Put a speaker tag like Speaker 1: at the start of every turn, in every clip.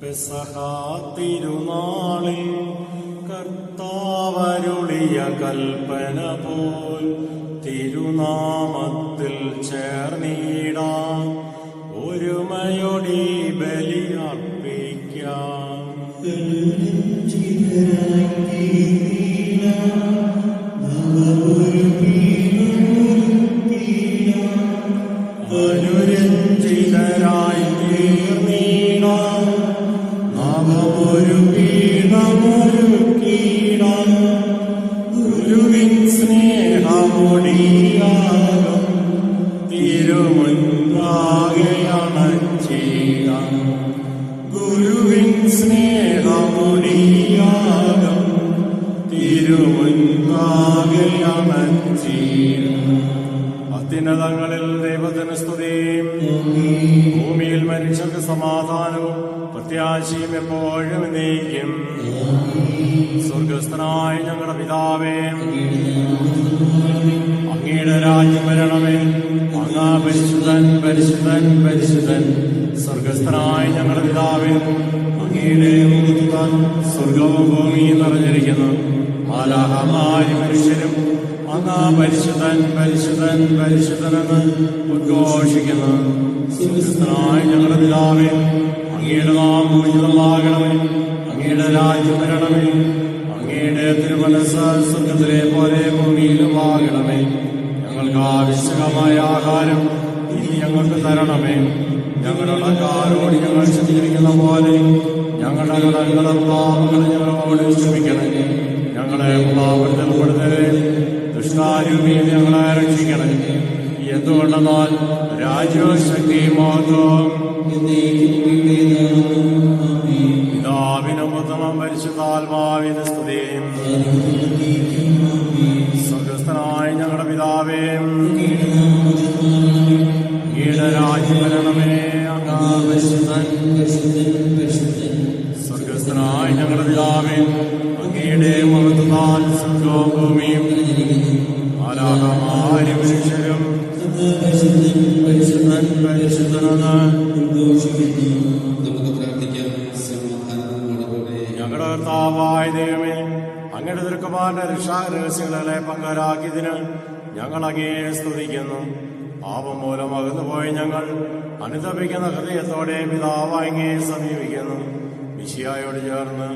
Speaker 1: പെസഹാ തിരുനാളിൽ കർത്താവരുളിയ കൽപ്പന പോൽ തിരുനാമത്തിൽ ചേർന്നിടാം, ഒരുമയോടെ ബലിയർപ്പിക്കാം. അനുരഞ്ജിതരായി തീർന്നിടാം, നവമൊരു പീഠമൊരുക്കിടാം. ഗുരുവിൻ സ്നേഹമൊടിയാകും തിരുമുൻപാകെ അണച്ചിടാം. ഗുരുവിൻ സ്നേഹമൊടിയാകും തിരുമുൻപാകെ അണച്ചിടാം. അത്യുന്നതങ്ങളിൽ ദൈവത്തിന് സ്തുതിയും, ഭൂമിയിൽ മനുഷ്യർക്ക് സമാധാനവും പ്രത്യാശയും എപ്പോഴും നീക്കും. സ്വർഗസ്ഥനായ ഞങ്ങളുടെ പിതാവേ, അങ്ങയുടെ രാജ്യം വരണമേ. അങ്ങ് പരിശുദ്ധൻ പരിശുദ്ധൻ പരിശുദ്ധൻ. സ്വർഗസ്ഥനായ ഞങ്ങളുടെ പിതാവേ, അങ്ങയുടെ മുഖത്താൽ സ്വർഗവും ഭൂമിയും നിറഞ്ഞിരിക്കുന്നു. മാലാഹമാരും മനുഷ്യരും അങ്ങ് പരിശുദ്ധൻ പരിശുദ്ധൻ പരിശുദ്ധനെന്ന് ഉദ്ഘോഷിക്കുന്നു. സ്വർഗസ്ഥനായ ഞങ്ങളുടെ പിതാവേ, അങ്ങയുടെ നാമം പൂജിതമാകണമേ. അങ്ങയുടെ രാജ്യം വരണമേ. അങ്ങയുടെ തിരുമനസ്സ് സ്വർഗത്തിലെ പോലെ ഭൂമിയിലുമാകണമേ. ഞങ്ങൾക്ക് ആവശ്യമായ ആഹാരം ഇനി ഞങ്ങൾക്ക് തരണമേ. ഞങ്ങളുടെ കടക്കാരോട് ഞങ്ങൾ ക്ഷമിച്ചിരിക്കുന്ന പോലെ ഞങ്ങളുടെ കടങ്ങളും പാപങ്ങളും ഞങ്ങളോട് ക്ഷമിക്കണേ. ഞങ്ങളെ പാപപ്പെടുത്തരുതേ, ദുഷ്ടാരൂപിയിൽ ഞങ്ങളെ രക്ഷിക്കണേ. എന്തുകൊണ്ടെന്നാൽ രാജ്യവും ശക്തിയും മഹത്വവും പിതാവിനും പുത്രനും പരിശുദ്ധാത്മാവിന്റെ സ്തുതിയും. സ്വർഗസ്ഥനായ ഞങ്ങളുടെ പിതാവേ, അങ്ങയുടെ രാജ്യം വരണമേ. അങ്ങ് പരിശുദ്ധൻ. സ്വർഗസ്ഥനായ ഞങ്ങളുടെ പിതാവേ, അങ്ങയുടെ മഹത്വത്താൽ സ്വർഗവും ഭൂമിയും മാലാഹമാരും മനുഷ്യരും പരിശുദ്ധൻ പരിശുദ്ധനെന്ന് ഉദ്ഘോഷിക്കുന്നു.
Speaker 2: നമുക്ക് പ്രാർത്ഥിക്കാം.
Speaker 1: ഞങ്ങളുടെ കർത്താവായ ദൈവമേ, അങ്ങയുടെ തിരുക്കുമാരന്റെ രക്ഷാരഹസ്യങ്ങളെ പങ്കാരാക്കിയതിന് ഞങ്ങൾ അങ്ങയെ സ്തുതിക്കുന്നു. പാപം മൂലം അകന്നുപോയി ഞങ്ങൾ അനുതപിക്കുന്ന ഹൃദയത്തോടെ പിതാവായ അങ്ങയെ സമീപിക്കുന്നു. മിശിഹായോട് ചേർന്ന്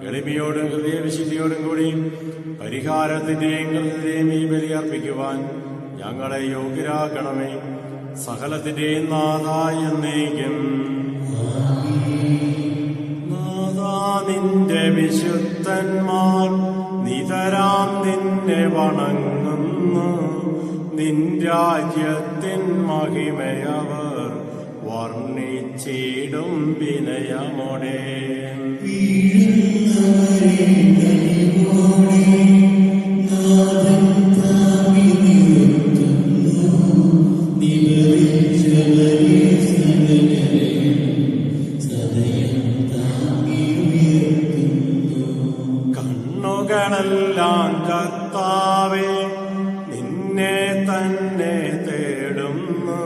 Speaker 1: എളിമയോടും ഹൃദയവിശുദ്ധിയോടും കൂടി പരിഹാരത്തിന്റെയും കൃത്യതയും ഈ ബലിയർപ്പിക്കുവാൻ ഞങ്ങളെ യോഗ്യരാക്കണമേ. സകലത്തിന്റെയും നാഥായ എന്നേക്കും. നാഥാ, നിന്റെ വിശുദ്ധന്മാർ നിതരാം നിന്നെ വണങ്ങുന്നു. നിൻ രാജ്യത്തിൻ മഹിമയവർ വർണ്ണിച്ചിടും വിനയമോടെ. കണ്ണുകളെല്ലാം കർത്താവേ നിന്നെ തന്നെ തേടുന്നു.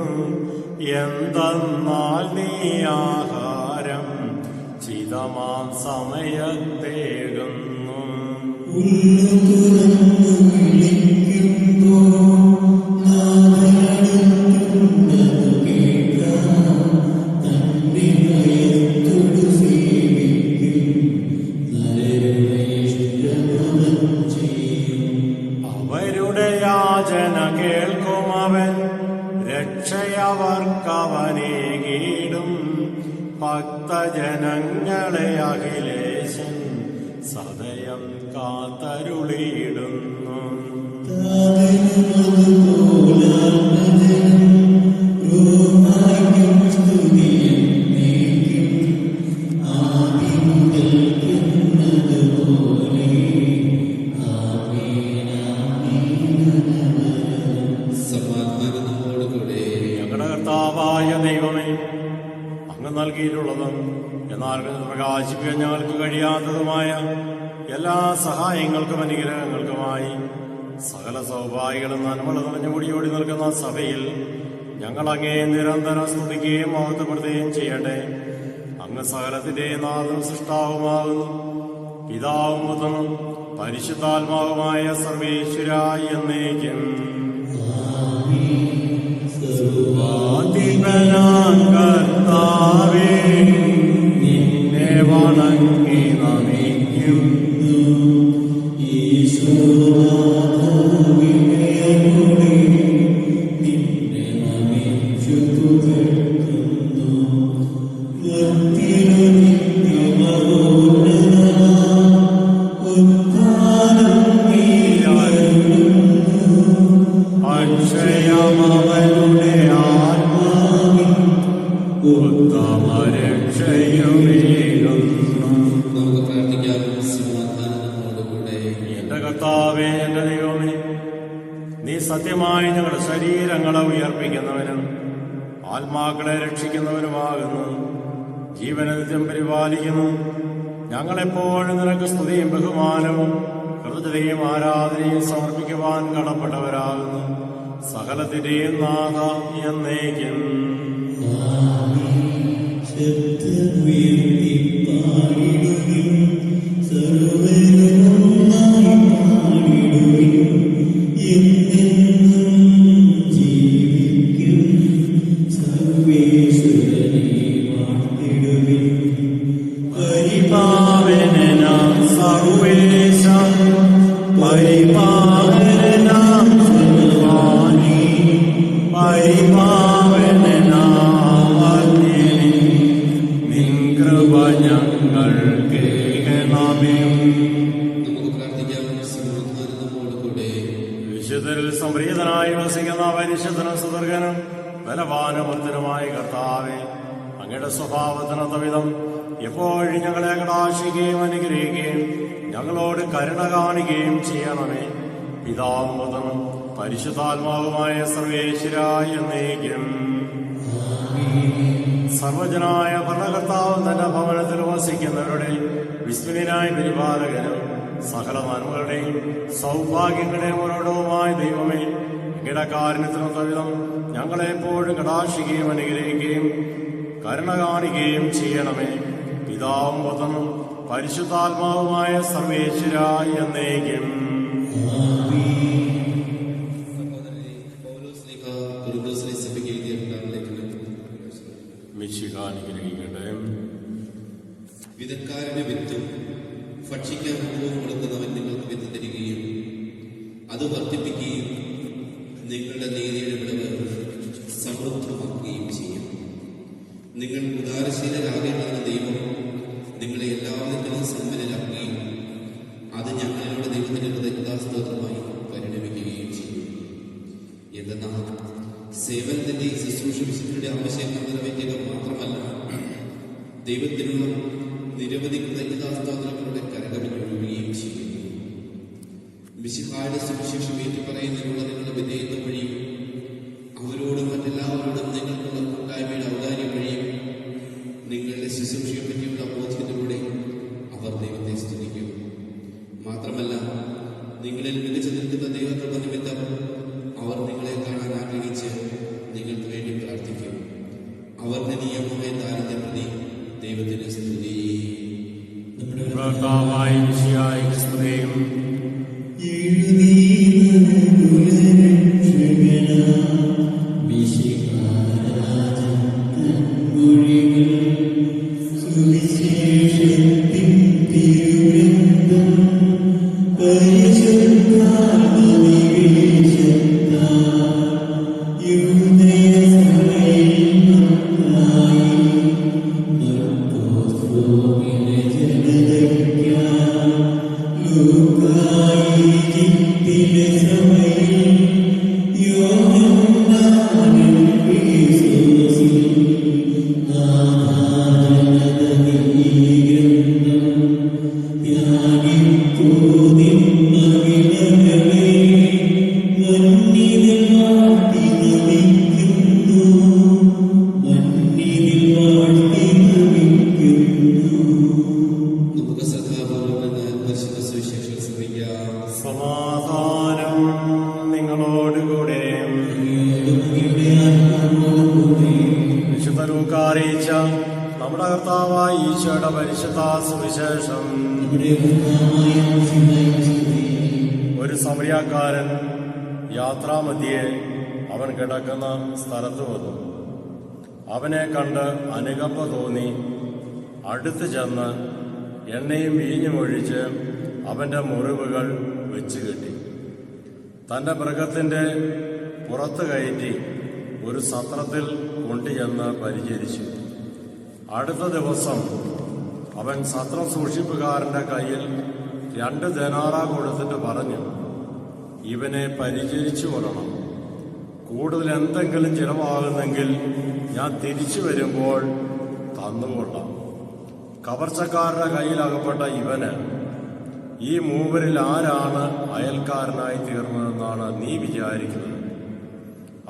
Speaker 1: എന്തെന്നാൽ നീ ആഹാരം ചിതമാം സമയത്തേകുന്നു. അവരുടെ യാചന കേൾക്കുമവൻ, രക്ഷയവർക്കവനേകീടും. ഭക്തജനങ്ങളെ അഖിലേശൻ സദയം കാത്തരുളിയിടുന്നു. ഞങ്ങളുടെ കർത്താവായ ദൈവമേ, അങ്ങ് നൽകിയിട്ടുള്ളതും എന്നാൽ പ്രകാശിപ്പിക്കാൻ ഞങ്ങൾക്ക് കഴിയാത്തതുമായ എല്ലാ സഹായങ്ങൾക്കും അനുഗ്രഹങ്ങൾക്കുമായി സകല സൗഭാഗ്യങ്ങളും നന്മകളും നിറഞ്ഞു മുടിയോടി നിൽക്കുന്ന സഭയിൽ ഞങ്ങൾ അങ്ങേ നിരന്തരം സ്തുതിക്കുകയും മഹത്വപ്പെടുത്തുകയും ചെയ്യട്ടെ. അങ്ങ് അങ്ങ് സകലത്തിന്റെ നാഥനും സൃഷ്ടാവുമാകുന്നു. പിതാവും പുത്രനും പരിശുദ്ധാത്മാവുമായ സർവേശ്വരായി എന്നേക്കും. കർത്താവേ, നിന്നെ വണങ്ങി നമിക്കുന്നു. അക്ഷയമവനുടെ ആത്മാവിൻ ഉത്തമരക്ഷയുമേകുന്നു.
Speaker 2: നമുക്ക് പ്രാർത്ഥിക്കാം. സമാധാനം നമ്മോടുകൂടെ.
Speaker 1: എന്റെ കർത്താവേ, എന്റെ ദൈവമേ, നീ സത്യമായി ഞങ്ങളുടെ ശരീരങ്ങളെ ഉയർപ്പിക്കുന്നവനും ആത്മാക്കളെ രക്ഷിക്കുന്നവനുമാകുന്നു. ജീവനെ നിത്യം പരിപാലിക്കുന്നു. ഞങ്ങളെപ്പോഴും നിനക്ക് സ്തുതിയും ബഹുമാനവും കൃതജ്ഞതയും ആരാധനയും സമർപ്പിക്കുവാൻ കടപ്പെട്ടവരാകുന്നു. സകലത്തിന്റെയും നാഥ എന്നേക്കും. പരിപാവനനാം സർവേശ, പരിപാവനനാം സർവാണി, പരിപാവനനാം അഗ്നി, നിൻ കൃപ ഞങ്ങൾ കേൾക്കണമേ.
Speaker 2: നമുക്ക് പ്രാർത്ഥിക്കാം. സമാധാനം നമ്മോടുകൂടെ.
Speaker 1: വിശുദ്ധരിൽ സംപ്രീതനായി വസിക്കുന്ന പരിശുദ്ധനും സുദർഗനും ബലവാനുഭക്തനുമായ കർത്താവേ, അങ്ങയുടെ സ്വഭാവത്തിനൊത്ത വിധം എപ്പോഴും ഞങ്ങളെ കടാക്ഷിക്കുകയും അനുഗ്രഹിക്കുകയും ഞങ്ങളോട് കരുണ കാണിക്കുകയും ചെയ്യണമേ. പിതാവും പുത്രനും പരിശുദ്ധാത്മാവുമായ സർവേശ്വരായി എന്നേക്കും. സർവജനായ ഭരണകർത്താവും തന്റെ ഭവനത്തിൽ വസിക്കുന്നവരുടെ വിസ്മയനായ പരിപാലകനും സകല നന്മകളുടെയും സൗഭാഗ്യങ്ങളുടെയും ഉറവിടവുമായ ദൈവമേ, അങ്ങയുടെ കാരുണ്യത്തിനൊത്ത വിധം ഞങ്ങളെപ്പോഴും കടാക്ഷിക്കുകയും അനുഗ്രഹിക്കുകയും കരുണ കാണിക്കുകയും ചെയ്യണമേ. പിതാവും പുത്രനും പരിശുദ്ധാത്മാവുമായ സർവേശ്വരായി എന്നേക്കും.
Speaker 2: സഹോദരനെ, പൗലോസ്ലീഹ കൊരിന്ത്യരെ സഭയ്ക്ക് എഴുതിയ രണ്ടാം ലേഖനം.
Speaker 1: മിശിഹ അനുഗ്രഹിക്കട്ടെ.
Speaker 2: വിതക്കാരന് വിത്തും ഭക്ഷിക്കാൻ പൂവും കൊടുക്കുന്നവൻ നിങ്ങൾക്ക് വിത്ത് തരികയും അത് വർദ്ധിപ്പിക്കുകയും നിങ്ങളുടെ നീതിയുടെ വിളവ് സമൃദ്ധമാക്കുകയും ചെയ്യും. നിങ്ങൾ ഉദാരശീലരാകേണ്ടെന്ന ദൈവം നിങ്ങളെ എല്ലാവിധത്തിലും സമ്പന്നരാക്കുകയും അത് ഞങ്ങളിലൂടെ ദൈവത്തിന്റെ കൃതജ്ഞതാസ്തോത്രമായി പരിണമിക്കുകയും ചെയ്യും. എന്തെന്നാൽ സേവനത്തിന്റെ ശുശ്രൂഷ വിശുദ്ധിയുടെ ആവശ്യങ്ങൾ നിറവേറ്റുക മാത്രമല്ല, ദൈവത്തിനുള്ള നിരവധി കൃതജ്ഞതാസ്തോത്രങ്ങളുടെ കരകവിഞ്ഞൊഴുകുകയും ചെയ്യുന്നു. മിശിഹായുടെ സുവിശേഷം ഏറ്റുപറയുന്നതിനുള്ള നിങ്ങളുടെ വിധേയത്വം വഴിയും അവരോടും മറ്റെല്ലാവരോടും നിങ്ങൾക്കുള്ള കൂട്ടായ്മയുടെ ഔദാര്യം വഴിയും നിങ്ങളുടെ ശുശ്രൂഷയെ പറ്റിയുള്ള ബോധ്യത്തിലൂടെ അവർ ദൈവത്തെ സ്തുതിക്കും. മാത്രമല്ല, നിങ്ങളിൽ മികച്ചു നിൽക്കുന്ന ദൈവകൃപ നിമിത്തം അവർ നിങ്ങളെ കാണാൻ ആഗ്രഹിച്ച് നിങ്ങൾക്ക് വേണ്ടി പ്രാർത്ഥിക്കും. അവർ നിയമമായ ദാരിദ്ര്യം പ്രതി ദൈവത്തിന് സ്തുതി.
Speaker 1: കർത്താവായ മിശിഹായ്ക്ക് സ്തുതിയും.
Speaker 3: Luca
Speaker 1: നമ്മുടെ കർത്താവായ ഈശോയുടെ പരിശുദ്ധ സുവിശേഷം. ഒരു സമരിയാക്കാരൻ യാത്രാമധ്യേ അവൻ കിടക്കുന്ന സ്ഥലത്ത് വന്നു. അവനെ കണ്ട് അനുകമ്പ തോന്നി അടുത്ത് ചെന്ന് എണ്ണയും വീഞ്ഞും ഒഴിച്ച് അവന്റെ മുറിവുകൾ വെച്ചുകെട്ടി. തന്റെ മൃഗത്തിന്റെ പുറത്ത് കയറ്റി ഒരു സത്രത്തിൽ കൊണ്ടുചെന്ന് പരിചരിച്ചു. അടുത്ത ദിവസം അവൻ സത്രം സൂക്ഷിപ്പുകാരന്റെ കയ്യിൽ 2 ദനാറ കൊടുത്തിട്ട് പറഞ്ഞു, ഇവനെ പരിചരിച്ചു കൊള്ളണം. കൂടുതൽ എന്തെങ്കിലും ചിലവാകുന്നെങ്കിൽ ഞാൻ തിരിച്ചു വരുമ്പോൾ തന്നുകൊള്ളാം. കവർച്ചക്കാരുടെ കയ്യിലകപ്പെട്ട ഇവന് ഈ മൂവരിൽ ആരാണ് അയൽക്കാരനായി തീർന്നതെന്നാണ് നീ വിചാരിക്കുന്നത്?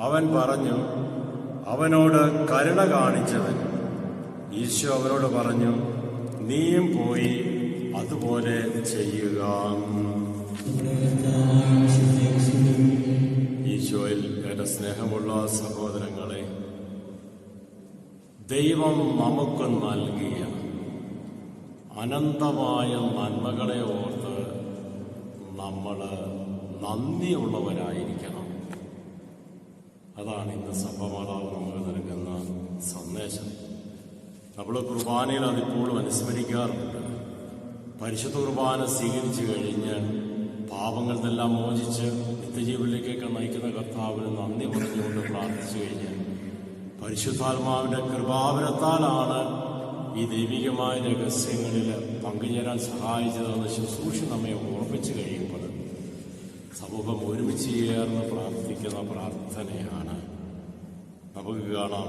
Speaker 1: അവൻ പറഞ്ഞു, അവനോട് കരുണ കാണിച്ചവൻ. ഈശോ അവനോട് പറഞ്ഞു, നീയും പോയി അതുപോലെ ചെയ്യുക. ഈശോയിൽ എന്റെ സ്നേഹമുള്ള സഹോദരങ്ങളെ, ദൈവം നമുക്ക് നൽകിയ അനന്തമായ നന്മകളെ ഓർത്ത് നമ്മൾ നന്ദിയുള്ളവരായിരിക്കണം. അതാണ് ഇന്ന് സഭമാതാവ് നമുക്ക് നൽകുന്ന സന്ദേശം. നമ്മൾ കുർബാനയിൽ അതിപ്പോഴും അനുസ്മരിക്കാറുണ്ട്. പരിശുദ്ധ കുർബാന സ്വീകരിച്ചു കഴിഞ്ഞ് പാപങ്ങളെല്ലാം മോചിച്ച് നിത്യജീവനിലേക്കൊക്കെ നയിക്കുന്ന കർത്താവിന് നന്ദി പറഞ്ഞുകൊണ്ട് പ്രാർത്ഥിച്ചു കഴിഞ്ഞ് പരിശുദ്ധാത്മാവിന്റെ കൃപാവരത്താലാണ് ഈ ദൈവികമായ രഹസ്യങ്ങളിൽ പങ്കുചേരാൻ സഹായിച്ചതെന്ന് ശുശ്രൂഷ നമ്മെ ഓർമ്മിച്ചു കഴിയുമ്പോൾ സമൂഹം ഒരുമിച്ച് ചേർന്ന് പ്രാർത്ഥിക്കുന്ന പ്രാർത്ഥനയാണ്. നമുക്ക് കാണാം,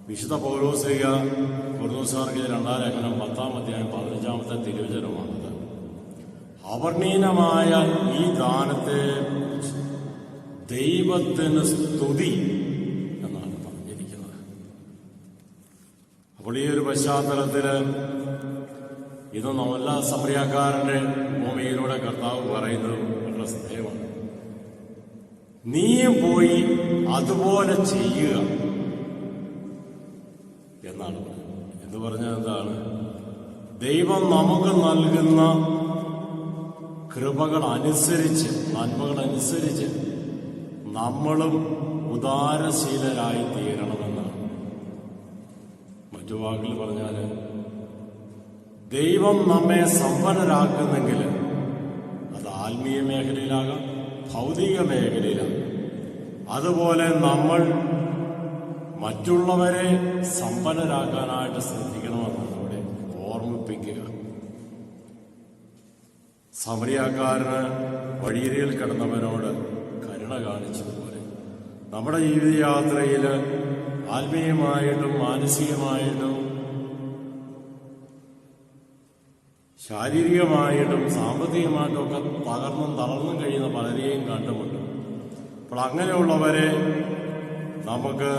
Speaker 1: വിശുദ്ധ പൗലോസ്ലീഹ കൊരിന്ത്യർക്ക് 2 ലേഖനം 10-ാം അധ്യായം 15-ാമത്തെ തിരുവചനമാണത്. അവർണ്ണീയമായ ഈ ദാനത്തെ ദൈവത്തിന് സ്തുതി എന്നാണ് പറഞ്ഞിരിക്കുന്നത്. അപ്പോൾ ഈ ഒരു പശ്ചാത്തലത്തിൽ ഇത് നല്ല സമരിയാക്കാരന്റെ ഭൂമിയിലൂടെ കർത്താവ് പറയുന്നത് വളരെ ശ്രദ്ധേയമാണ്. നീയും പോയി അതുപോലെ ചെയ്യുക എന്നാണ് പറയുന്നത്. എന്ന് പറഞ്ഞാൽ എന്താണ്? ദൈവം നമുക്ക് നൽകുന്ന കൃപകൾ അനുസരിച്ച്, നന്മകൾ അനുസരിച്ച് നമ്മളും ഉദാരശീലരായി തീരണമെന്നാണ്. മറ്റു വാക്കിൽ പറഞ്ഞാൽ, ദൈവം നമ്മെ സമ്പന്നരാക്കുന്നെങ്കിൽ അത് ആത്മീയ മേഖലയിലാകാം, ഭൗതിക മേഖലയിലാകാം. അതുപോലെ നമ്മൾ മറ്റുള്ളവരെ സമ്പന്നരാക്കാനായിട്ട് ശ്രദ്ധിക്കണമെന്നാണ് ഇവിടെ ഓർമ്മിപ്പിക്കുക. സമരിയാക്കാരന് വഴിയരികിൽ കിടന്നവനോട് കരുണ കാണിച്ചതുപോലെ നമ്മുടെ ജീവിതയാത്രയിൽ ആത്മീയമായിട്ടും മാനസികമായിട്ടും ശാരീരികമായിട്ടും സാമ്പത്തികമായിട്ടും ഒക്കെ തകർന്നും തളർന്നും കഴിയുന്ന പലരെയും കണ്ടുമുണ്ട്. അപ്പോൾ അങ്ങനെയുള്ളവരെ നമുക്ക്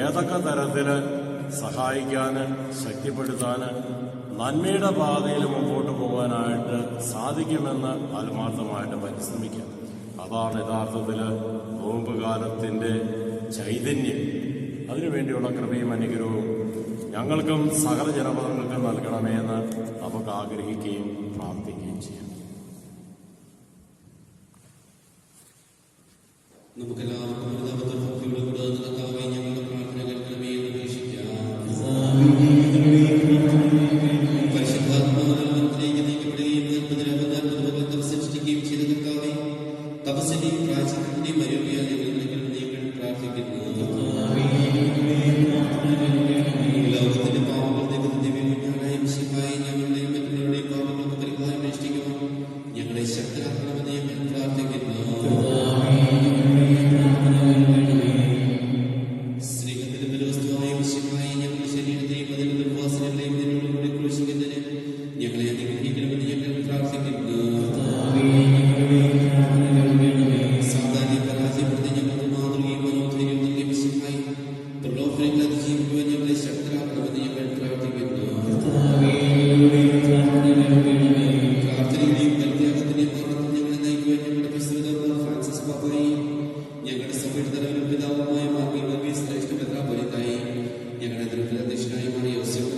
Speaker 1: ഏതൊക്കെ തരത്തിൽ സഹായിക്കാൻ, ശക്തിപ്പെടുത്താൻ, നന്മയുടെ പാതയിൽ മുമ്പോട്ട് പോകാനായിട്ട് സാധിക്കുമെന്ന് ആത്മാർത്ഥമായിട്ട് പരിശ്രമിക്കാം. അതാണ് യഥാർത്ഥത്തിൽ നോമ്പ് കാലത്തിൻ്റെ ചൈതന്യം. അതിനുവേണ്ടിയുള്ള കൃപയും അനുഗ്രഹവും ഞങ്ങൾക്കും സകല ജനപദങ്ങൾക്കും നൽകണമേ എന്ന് നമുക്ക് ആഗ്രഹിക്കുകയും പ്രാർത്ഥിക്കുകയും ചെയ്യാം.
Speaker 2: നമുക്കെല്ലാവർക്കും ഞങ്ങളുടെ പ്രാർത്ഥന കേൾക്കണമേ എന്ന് അപേക്ഷിക്കാം. പരിശുദ്ധാത്മാവിലേക്ക് നയിക്കപ്പെടുകയും സൃഷ്ടിക്കുകയും ചെയ്ത കർത്താവേ, തപസ്സിന്റെയും പ്രാചീനത്തിന്റെയും മരുവിയാൽ നിങ്ങൾ പ്രാർത്ഥിക്കുന്നു. ലോകത്തിന്റെ പാപങ്ങൾ ദിവ്യമുന്നായ ശിവായി ഞങ്ങളുടെയും മറ്റുള്ളവരുടെയും പാപങ്ങൾക്ക് പരിഹാരം അനുഷ്ഠിക്കുവാൻ ഞങ്ങളെ ശക്തരാക്കണമെന്ന് ഞങ്ങൾ പ്രാർത്ഥിക്കുന്നു. സ്നേഹത്തിന്റെ ബലവസ്തുവായ ശിവായി ഞങ്ങളുടെ ശരീരത്തെയും അതിന്റെ ദുർവാസനകളെയും നിന്നോടുകൂടി ക്രൂശിക്കുന്നതിന് ഞങ്ങളെ അനുഗ്രഹിക്കണമെന്ന് ഞങ്ങൾ പ്രാർത്ഥിക്കുന്നു. സാധാരണ പരാജയപ്പെടുത്തി ഞങ്ങൾക്ക് മാതൃകയും മനോധൈര്യം നൽകിയ ശിവായി പ്രലോഭനങ്ങൾ അതിജീവിക്കുവാൻ ഞങ്ങളെ ശക്തരാക്കണമെന്ന് ഞങ്ങൾ പ്രാർത്ഥിക്കുന്നു. പ്രാർത്ഥനയുടെയും പരിത്യാഗത്തിന്റെയും മാർഗത്തിൽ ഞങ്ങളെ നയിക്കുവാൻ ഞങ്ങളുടെ പ്രസിദ്ധ ഫ്രാൻസിസ് പാപ്പയെയും ഞങ്ങളുടെ സഭയുടെ തലവനും പിതാവുമായ മാർഗി ശ്രേഷ്ഠ മെത്രാപ്പൊലീത്തായി ഞങ്ങളുടെ അധ്യക്ഷനായി മാറിയ യോസേഫ്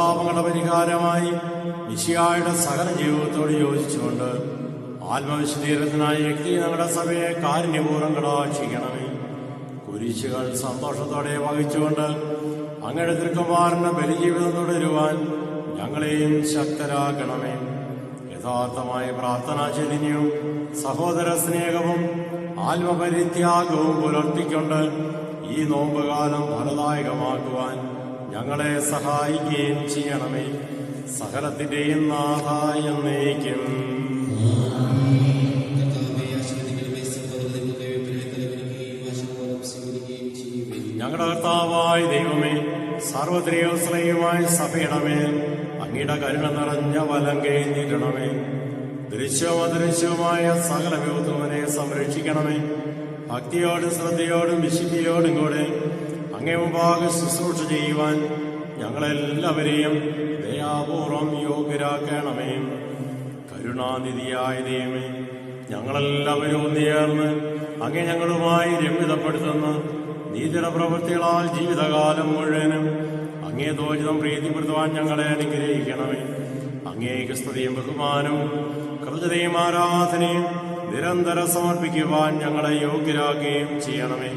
Speaker 1: പാപങ്ങളുടെ പരിഹാരമായി മിശിഹായുടെ സകല ജീവിതത്തോട് യോജിച്ചുകൊണ്ട് ആത്മവിശുദ്ധീകരണത്തിനായി വ്യക്തി ഞങ്ങളുടെ സഭയെ കാരുണ്യപൂർവ്വം കടാക്ഷിക്കണമേ. കുരിശുകൾ സന്തോഷത്തോടെ വഹിച്ചുകൊണ്ട് അങ്ങയുടെ തിരുക്കുമാരന്റെ ബലിജീവിതം തുടരുവാൻ ഞങ്ങളെയും ശക്തരാക്കണമേ. യഥാർത്ഥമായ പ്രാർത്ഥനാ ചൈതന്യവും സഹോദര സ്നേഹവും ആത്മപരിത്യാഗവും പുലർത്തിക്കൊണ്ട് ഈ നോമ്പുകാലം ഫലദായകമാക്കുവാൻ ഞങ്ങളെ സഹായിക്കുകയും ചെയ്യണമേ. സകലത്തിന്റെയും നാഥായ എന്നേക്കും. ഞങ്ങളുടെ കർത്താവായ ദൈവമേ, സാർവത്രികമായ സഭയുടെ മേൽ അങ്ങയുടെ കരുണ നിറഞ്ഞ വലം കൈനീട്ടണമേ. ദൃശ്യവും അദൃശ്യവുമായ സകല വിഭവത്തിനെ സംരക്ഷിക്കണമേ. ഭക്തിയോടും ശ്രദ്ധയോടും വിശുദ്ധിയോടും കൂടെ അങ്ങേ മുമ്പാകെ ശുശ്രൂഷ ചെയ്യുവാൻ ഞങ്ങളെല്ലാവരെയും ദയാപൂർവം യോഗ്യരാക്കണമേ. കരുണാനിധിയായ ദൈവമേ, ഞങ്ങളെല്ലാവരും ഒന്നുചേർന്ന് അങ്ങേ ഞങ്ങളുമായി രമ്യതപ്പെടുത്തുന്ന നീതിയുടെ പ്രവൃത്തികളാൽ ജീവിതകാലം മുഴുവനും അങ്ങേ ദോചിതം പ്രീതിപ്പെടുത്തുവാൻ ഞങ്ങളെ അനുഗ്രഹിക്കണമേ. അങ്ങേക്ക് സ്തുതിയും ബഹുമാനവും കൃതയും ആരാധനയും നിരന്തരം സമർപ്പിക്കുവാൻ ഞങ്ങളെ യോഗ്യരാക്കുകയും ചെയ്യണമേ.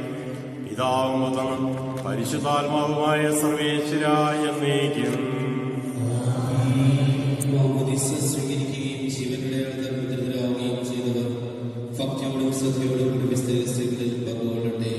Speaker 1: പിതാവും പുത്രനും പരിശുദ്ധാത്മാവുമായ സർവേശ്വരായ എന്നേക്കും.
Speaker 2: സ്വീകരിക്കുകയും ജീവന്റെ മുദ്രരാവുകയും ചെയ്തവർ ഭക്തിയോടും ശ്രദ്ധയോടും സ്ത്രീകളിൽ പങ്കുകൊള്ളട്ടെ.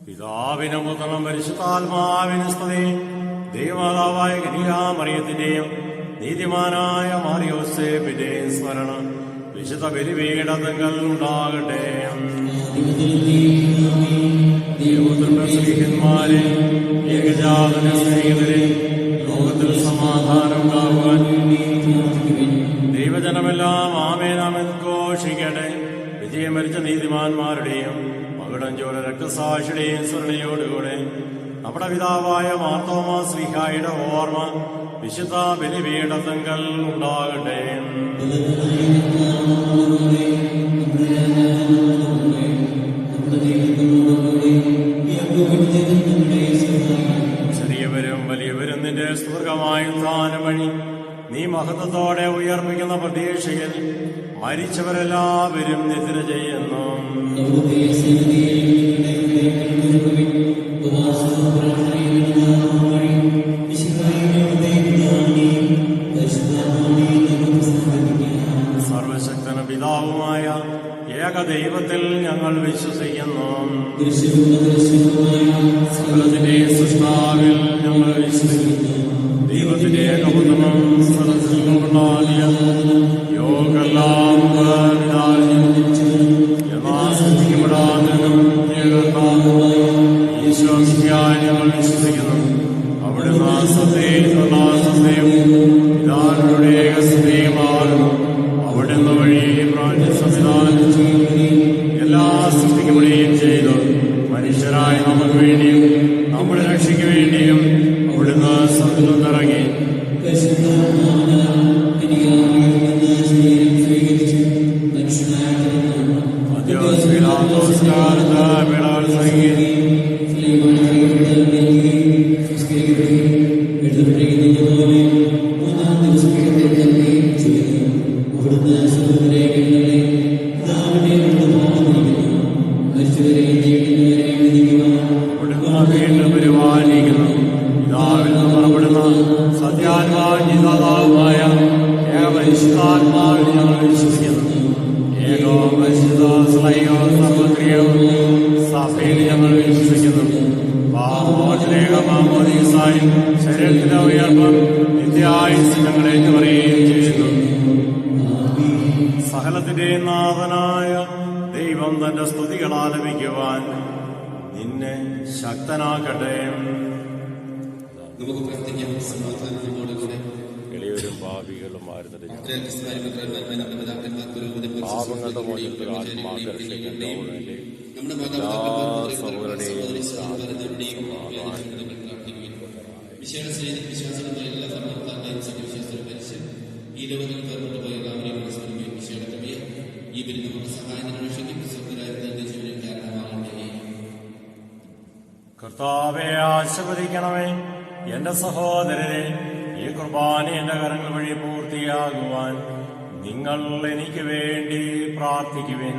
Speaker 1: പിതാവിനും പുത്രനും പരിശുദ്ധാത്മാവിനും സ്തുതി. ദൈവമാതാവായ കന്യകാമറിയത്തിന്റെയും നീതിമാനായ മാറിയോസേപ്പിന്റെയും സ്മരണം വിശുദ്ധ ബലിപീഠത്തിങ്കൽ ഉണ്ടാകട്ടെ. ദൈവപുത്രന്മാരെ, ഏകജാതന സ്നേഹിതരെ, ലോകത്തിൽ സമാധാനം ഉണ്ടാകുവാൻ ദൈവജനമെല്ലാം ആമേനാമെന്ന് ഘോഷിക്കട്ടെ. വിജയം മരിച്ച നീതിമാന്മാരുടെയും മകുടഞ്ചോര രക്തസാക്ഷിയുടെയും സ്മരണയോടുകൂടെ നമ്മുടെ പിതാവായ മാർത്തോമാ ശ്ലീഹായുടെ ഓർമ്മ വിശുദ്ധ ബലിപീഠത്തിങ്കൽ ഉണ്ടാകട്ടെ. ചെറിയവരും വലിയവരും നിന്റെ സ്വർഗമായ ഉത്ഥാനം വഴി നീ മഹത്വത്തോടെ ഉയർപ്പിക്കുന്ന പ്രതീക്ഷയിൽ മരിച്ചവരെല്ലാവരും നിദ്ര ചെയ്യുന്നു. സർവശക്തനും പിതാവുമായ ഏകദൈവത്തിൽ ഞങ്ങൾ വിശ്വസിക്കുന്നു. സകലത്തിന്റെ സൃഷ്ടാവിൽ ഞങ്ങൾ വിശ്വസിക്കുന്നു. ദൈവത്തിന്റെ ഏകപുത്രനും സൃഷ്ടിക്കപ്പെടാതിയ യോഗെല്ലാം ഈശോയായി ഞങ്ങൾ വിശ്വസിക്കുന്നു. അവിടുന്ന് സത്യവും പിതാവിന്റെ ഏകസ്നേഹമാകുന്നു. അവിടുന്ന് വഴി സംവിധാനിച്ചു എല്ലാ സൃഷ്ടിക്കപ്പെടുകയും ചെയ്തു. മനുഷ്യരായ നമുക്ക് വേണ്ടിയും നമ്മുടെ രക്ഷയ്ക്ക് വേണ്ടിയും അവിടുന്ന് സ്വർഗ്ഗത്തിൽ ഇറങ്ങി. പരിപാലിക്കുന്നു. പിതാവിൽ നിന്ന് പുറപ്പെടുന്ന സത്യാത്മാവുമായ ഏകപരിശുദ്ധാത്മാവിൽ ഞങ്ങൾ വിശ്വസിക്കുന്നു. ഏകോ പരിശുദ്ധ സർവത്രികവും സഭയിൽ ഞങ്ങൾ വിശ്വസിക്കുന്നു. പാമോചനേകമാമോദീസായും ശരീരത്തിന്റെ ഉയർപ്പം നിത്യായുസ് ഞങ്ങളെ പറയുകയും ചെയ്യുന്നു. സകലത്തിന്റെയും നാഥനായ ദൈവം തന്റെ സ്തുതികൾ ആലപിക്കുവാൻ നിന്നെ ശക്തനാക്കട്ടെ.
Speaker 2: നമുക്ക് പ്രാർത്ഥിക്കാം. സമാധാനത്തോടുകൂടെ
Speaker 1: എളിയവരും പാപികളും ആയിരുന്നിട്ട്
Speaker 2: പാപങ്ങളുടെ
Speaker 1: മോചനത്തിൽ ആത്മാകർഷിക്കട്ടെ.
Speaker 2: നമ്മുടെ വിശ്വാസങ്ങളുടെ എല്ലാ ഭരണത്താന്റെയും സത്യവിശ്വാസത്തിൽ മരിച്ച് ഈ ലോകത്തിൽ പേർപ്പെട്ടു പോയ എല്ലാവരെയും മനസ്സറിയുകയും വിശേഷമായ ഈ പേര് നമുക്ക് സഹായത്തിന് രക്ഷയ്ക്കും സ്വന്തരായിരുന്ന ജീവനും കാരണമാകട്ടെ.
Speaker 1: കർത്താവെ ആശീർവദിക്കണമേ. എന്റെ സഹോദരരെ, ഈ കുർബാന എന്റെ കരങ്ങൾ വഴി പൂർത്തിയാകുവാൻ നിങ്ങൾ എനിക്ക് വേണ്ടി പ്രാർത്ഥിക്കുവിൻ.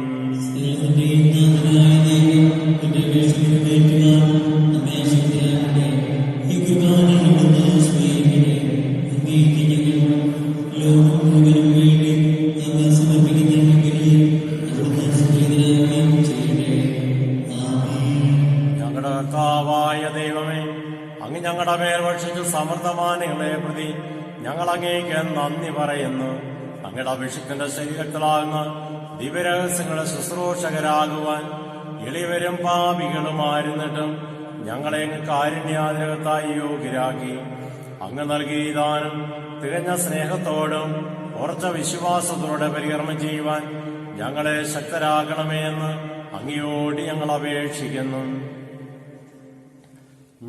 Speaker 1: ഞങ്ങളുടെ കർത്താവായ ദൈവമേ, അങ്ങ് ഞങ്ങളുടെ മേൽ വർഷിച്ച സമൃദ്ധമാനങ്ങളെ പ്രതി ഞങ്ങൾ അങ്ങേക്ക് നന്ദി പറയുന്നു. അങ്ങയുടെ അഭിഷിക്തന്റെ ശരീരത്തിലാകുന്ന ദിവ്യരഹസ്യങ്ങളുടെ ശുശ്രൂഷകരാകുവാൻ എളിയവരും പാപികളുമായിരുന്നിട്ടും ഞങ്ങളെ കാരുണ്യാതിരകത്തായി യോഗ്യരാക്കി. അങ്ങ് നൽകിയ ദാനം തികഞ്ഞ സ്നേഹത്തോടും ഉറച്ച വിശ്വാസത്തോടെ പരികർമ്മം ചെയ്യുവാൻ ഞങ്ങളെ ശക്തരാക്കണമേ എന്ന് അങ്ങയോട് ഞങ്ങൾ അപേക്ഷിക്കുന്നു.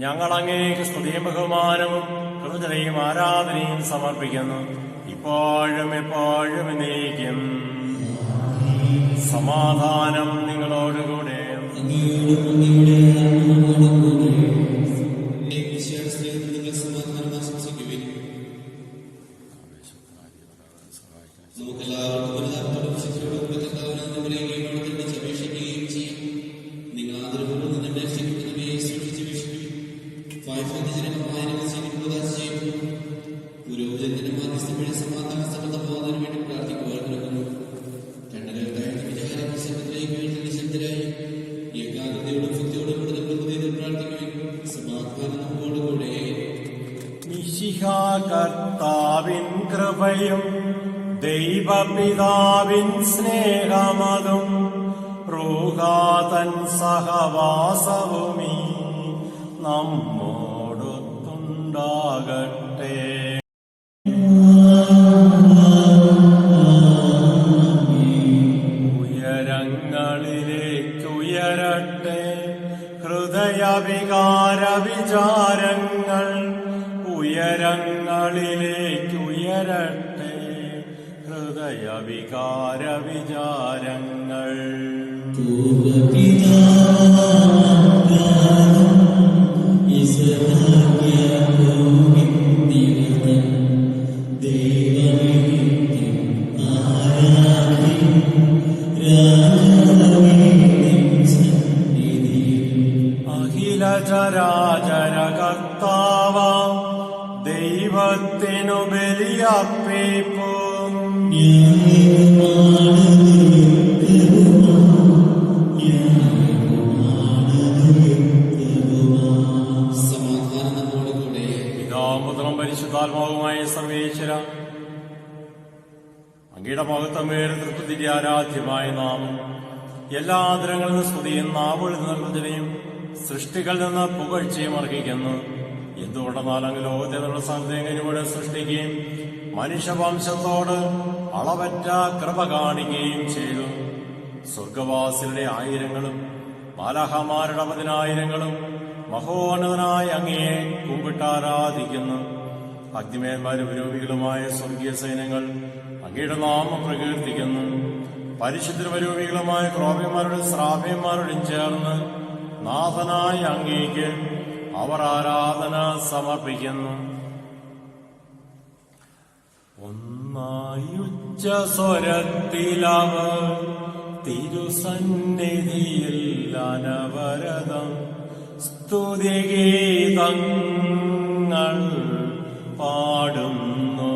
Speaker 1: ഞങ്ങൾ അങ്ങേക്ക് സ്തുതിയും ബഹുമാനവും കൃതജ്ഞതയും ആരാധനയും സമർപ്പിക്കുന്നു, ഇപ്പോഴും എപ്പോഴും എന്നേക്കും. സമാധാനം നിങ്ങളോടുകൂടെ. കർത്താവിൻ കൃപയും ദൈവപിതാവിൻ സ്നേഹമതും റൂഹാതൻ സഹവാസവുമീ നമ്മോടൊത്തുണ്ടാകട്ടെ. ഉയരങ്ങളിലേക്കുയരട്ടെ ഹൃദയവികാര വിചാരങ്ങൾ, ഉയരങ്ങളിലേക്കുയരട്ടെ ഹൃദയവികാര വിചാരങ്ങൾ. അഖില ചരാചര കർത്താവ ദൈവത്തിനു ബലിയർപ്പിപ്പും. പിതാപുത്രം പരിശുദ്ധാത്മാവുമായ സർവേശ്വര, അങ്ങയുടെ മഹത്വമേറെ തൃപ്തിന്റെ ആരാധ്യമായ നാമം എല്ലാ ആദരങ്ങളിൽ നിന്ന് സ്തുതിയും നാവുകളിൽ നിന്ന് നിർവചനയും സൃഷ്ടികളിൽ നിന്ന് പുകഴ്ചയും അർഹിക്കുന്നു. എന്തുകൊണ്ടെന്നാൽ അങ്ങ് ലോകത്തെ നമ്മുടെ സന്ദേഹനിലൂടെ സൃഷ്ടിക്കുകയും മനുഷ്യവംശത്തോട് അളവറ്റ കൃപ കാണിക്കുകയും ചെയ്തു. സ്വർഗവാസികളുടെ ആയിരങ്ങളും മാലാഹമാരുടെ 10,000 മഹോന്നതനായ അങ്ങയെ കുമ്പിട്ടാരാധിക്കുന്നു. അഗ്നിമേന്മാരും വിരോപികളുമായ സ്വർഗീയ സൈന്യങ്ങൾ അങ്ങയുടെ നാമം പ്രകീർത്തിക്കുന്നു. പരിശുദ്ധരൂപികളുമായ ക്രോപ്യന്മാരുടെ ശ്രാപ്യന്മാരോടും ചേർന്ന് നാഥനായ അങ്ങേക്ക് അവർ ആരാധന സമർപ്പിക്കുന്നു. ഒന്നായുച്ച സ്വരത്തിലവർ തിരുസന്നിധിയിൽ അനവരതം സ്തുതിഗീതങ്ങൾ പാടുന്നു.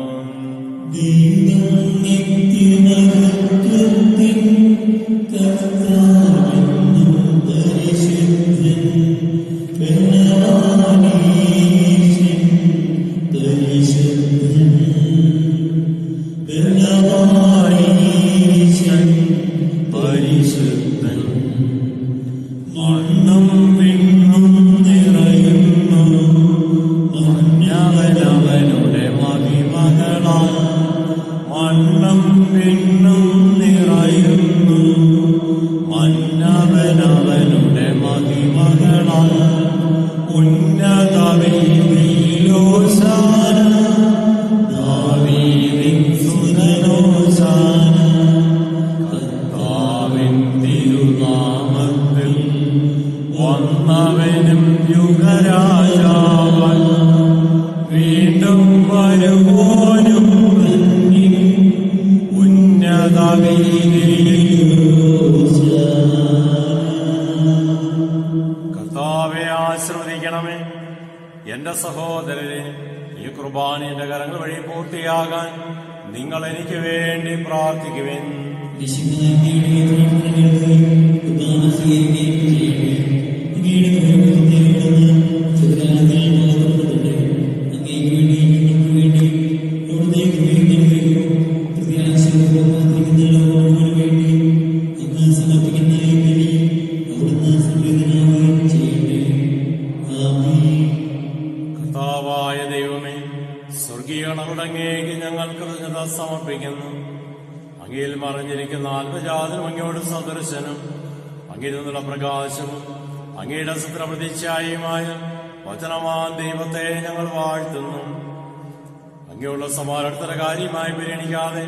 Speaker 1: പരിശുദ്ധ പരിശുദ്ധൻ. മണ്ണും വിണ്ണും നിറയുന്നു മഞ്ഞവനവനുടെ മഹിമകളാൽ. മണ്ണും വിണ്ണും നിറയുന്നു മഞ്ഞവനവനുടെ മഹിമകളാൽ. ഉന്നത വീതിയിലോശാന ദാവീദിൻ സുതനോശാന. കർത്താവിൻ തിരുനാമത്തിൽ വന്നവനും യുഗരാജാവൻ വീണ്ടും വരുവോനും ധന്യൻ. ഉന്നത കർത്താവെ ആശ്രവദിക്കണമേ. എന്റെ സഹോദരരെ, ഈ കുർബാന എന്റെ കരങ്ങൾ വഴി പൂർത്തിയാകാൻ നിങ്ങൾ എനിക്ക് വേണ്ടി പ്രാർത്ഥിക്കുവിൻ. കർത്താവായ ദൈവമേ, സ്വർഗീയങ്ങളങ്ങേക്ക് ഞങ്ങൾ കൃതജ്ഞത സമർപ്പിക്കുന്നു. അങ്ങയിൽ മറിഞ്ഞിരിക്കുന്ന ആത്മജാതനും അങ്ങയോട് സദൃശനും അങ്ങയിൽ നിന്നുള്ള പ്രകാശവും അങ്ങയുടെ ചിത്രപ്രതിച്ഛായയുമായ വചനമാൻ ദൈവത്തെ ഞങ്ങൾ വാഴ്ത്തുന്നു. അങ്ങയുള്ള സമാനത്തിന് കാര്യമായി പരിഗണിക്കാതെ